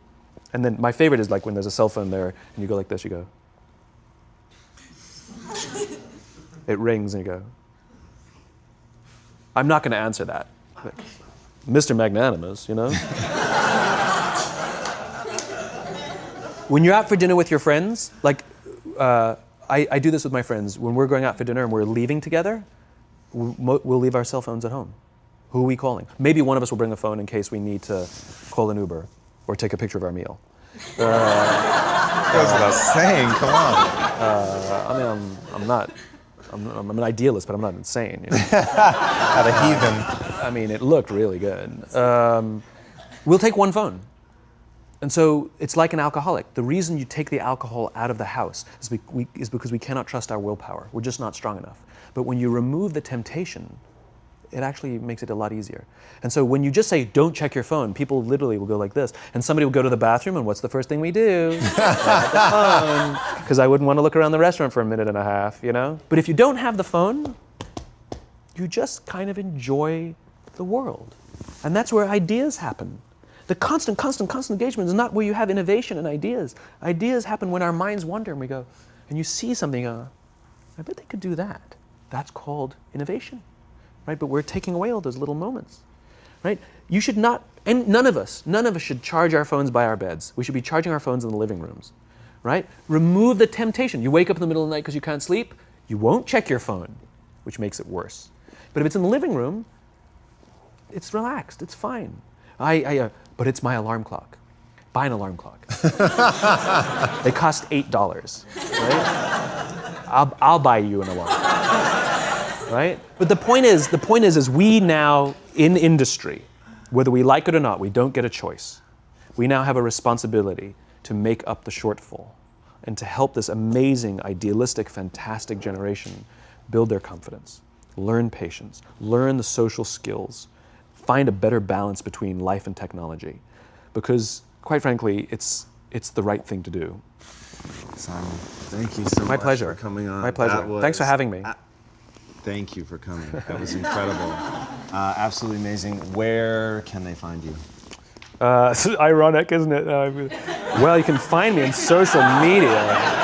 And then my favorite is like when there's a cell phone there and you go like this, you go. It rings and you go. I'm not going to answer that. Like, Mr. Magnanimous, you know? When you're out for dinner with your friends, like, I do this with my friends. When we're going out for dinner and we're leaving together, we'll leave our cell phones at home. Who are we calling? Maybe one of us will bring a phone in case we need to call an Uber or take a picture of our meal. That goes without saying, come on. I'm an idealist, but I'm not insane. You know? At a heathen. I mean, it looked really good. We'll take one phone. And so it's like an alcoholic. The reason you take the alcohol out of the house is because we cannot trust our willpower. We're just not strong enough. But when you remove the temptation, it actually makes it a lot easier. And so when you just say, don't check your phone, people literally will go like this. And somebody will go to the bathroom, and what's the first thing we do? Look at the phone. Because I wouldn't want to look around the restaurant for a minute and a half, you know? But if you don't have the phone, you just kind of enjoy the world. And that's where ideas happen. The constant engagement is not where you have innovation and ideas. Ideas happen when our minds wander and we go, and you see something, I bet they could do that. That's called innovation, right? But we're taking away all those little moments, right? You should not, and none of us should charge our phones by our beds. We should be charging our phones in the living rooms, right? Remove the temptation. You wake up in the middle of the night because you can't sleep, you won't check your phone, which makes it worse. But if it's in the living room, it's relaxed, it's fine. But it's my alarm clock. Buy an alarm clock. They cost $8, right? I'll buy you an alarm, right? But the point is we now, in industry, whether we like it or not, we don't get a choice. We now have a responsibility to make up the shortfall and to help this amazing, idealistic, fantastic generation build their confidence, learn patience, learn the social skills, find a better balance between life and technology. Because, quite frankly, it's the right thing to do. Simon, thank you so much pleasure. for coming on. My pleasure. Thanks for having me. Thank you for coming. That was incredible. Absolutely amazing. Where can they find you? It's ironic, isn't it? Well, you can find me on social media.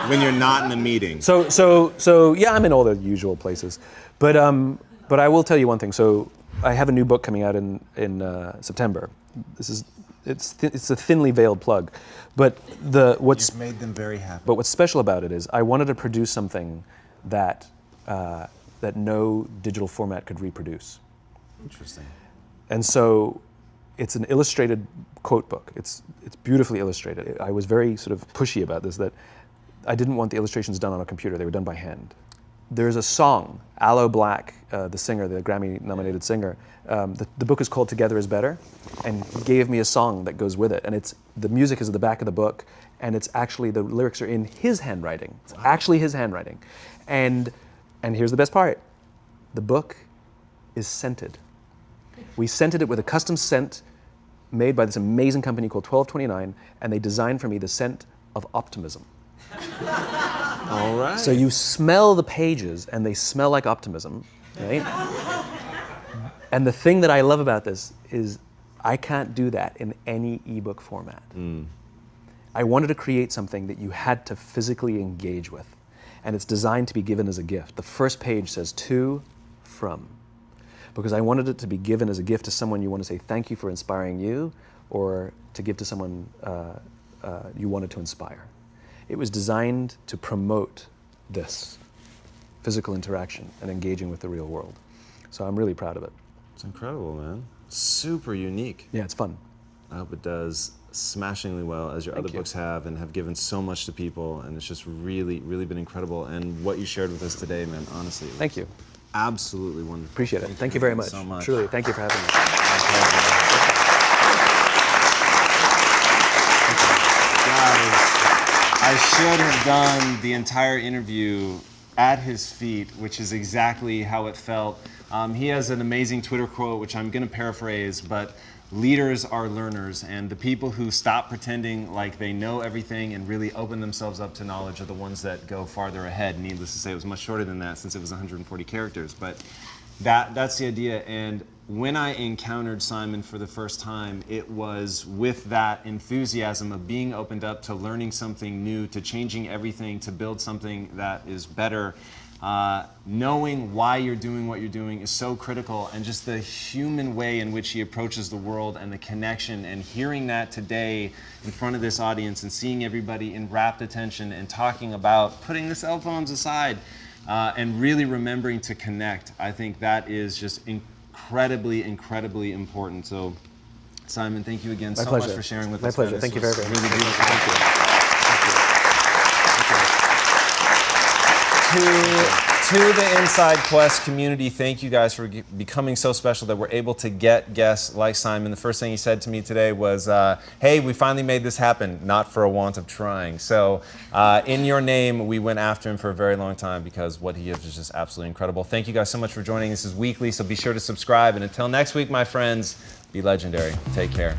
When you're not in a meeting. So yeah, I'm in all the usual places. But I will tell you one thing. So I have a new book coming out in September. It's a thinly veiled plug, but You've made them very happy. But what's special about it is I wanted to produce something that no digital format could reproduce. Interesting. And so it's an illustrated quote book. It's beautifully illustrated. I was very sort of pushy about this, that I didn't want the illustrations done on a computer. They were done by hand. There's a song, Aloe Black, the singer, the Grammy-nominated singer. The book is called Together is Better, and he gave me a song that goes with it. And the music is at the back of the book, and it's actually, the lyrics are in his handwriting. It's actually his handwriting. And here's the best part. The book is scented. We scented it with a custom scent made by this amazing company called 1229, and they designed for me the scent of optimism. All right. So you smell the pages, and they smell like optimism, right? And the thing that I love about this is I can't do that in any ebook format. I wanted to create something that you had to physically engage with, and it's designed to be given as a gift. The first page says to, from, because I wanted it to be given as a gift to someone you want to say thank you for inspiring you, or to give to someone you wanted to inspire. It was designed to promote this physical interaction and engaging with the real world. So I'm really proud of it. It's incredible, man. Super unique. Yeah, it's fun. I hope it does smashingly well, as your other books have, and have given so much to people, and it's just really, really been incredible. And what you shared with us today, man, honestly. Thank you. Absolutely wonderful. Appreciate it. Thank you very much. So much. Truly, thank you for having me. Guys, I should have done the entire interview at his feet, which is exactly how it felt. He has an amazing Twitter quote, which I'm going to paraphrase, but leaders are learners, and the people who stop pretending like they know everything and really open themselves up to knowledge are the ones that go farther ahead. Needless to say, it was much shorter than that since it was 140 characters, but that's the idea. And when I encountered Simon for the first time, it was with that enthusiasm of being opened up to learning something new, to changing everything, to build something that is better. Knowing why you're doing what you're doing is so critical, and just the human way in which he approaches the world and the connection, and hearing that today in front of this audience and seeing everybody in rapt attention and talking about putting the cell phones aside and really remembering to connect. I think that is just incredibly, incredibly important. So, Simon, thank you again so much for sharing with us. My pleasure. Thank you very much. Really beautiful. Thank you. To the Inside Quest community, thank you guys for becoming so special that we're able to get guests like Simon. The first thing he said to me today was, hey, we finally made this happen, not for a want of trying. So in your name, we went after him for a very long time because what he is just absolutely incredible. Thank you guys so much for joining. This is weekly, so be sure to subscribe. And until next week, my friends, be legendary. Take care.